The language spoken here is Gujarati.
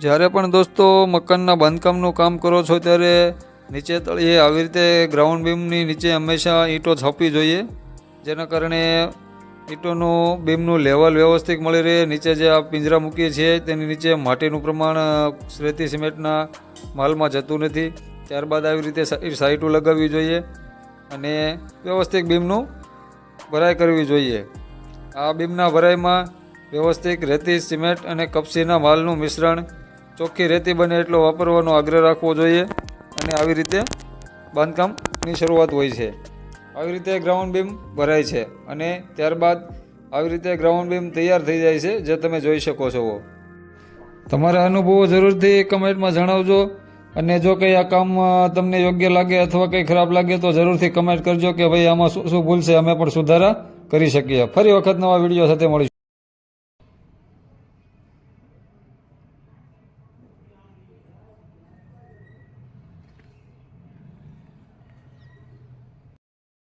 જ્યારે પણ દોસ્તો મકાનના બાંધકામનું કામ કરો છો ત્યારે નીચે તળિયે આવી રીતે ગ્રાઉન્ડ બીમની નીચે હંમેશા ઈંટો છાપવી જોઈએ, જેના કારણે ઈંટોનું બીમનું લેવલ વ્યવસ્થિત મળી રહે। નીચે જે આ પિંજરા મૂકીએ છીએ તેની નીચે માટીનું પ્રમાણ રેતી સિમેન્ટના માલમાં જતું નથી। ત્યારબાદ આવી રીતે સાઈટો લગાવવી જોઈએ અને વ્યવસ્થિત બીમનું ભરાઈ કરવી જોઈએ। આ બીમના ભરાઈમાં વ્યવસ્થિત રેતી સિમેન્ટ અને કપચીના માલનું મિશ્રણ ચોખ્ખી રેતી બને એટલો વાપરવાનો આગ્રહ રાખવો જોઈએ અને આવી રીતે બાંધકામની શરૂઆત હોય છે। આવી રીતે ગ્રાઉન્ડ બીમ ભરાય છે અને ત્યારબાદ આવી રીતે ગ્રાઉન્ડ બીમ તૈયાર થઈ જાય છે, જે તમે જોઈ શકો છો। તમારા અનુભવો જરૂરથી કમેન્ટમાં જણાવજો અને જો કંઈ આ કામ તમને યોગ્ય લાગે અથવા કંઈ ખરાબ લાગે તો જરૂરથી કમેન્ટ કરજો કે ભાઈ આમાં શું શું ભૂલ છે, અમે પણ સુધારા કરી શકીએ। ફરી વખત નવા વિડીયો સાથે મળીશું।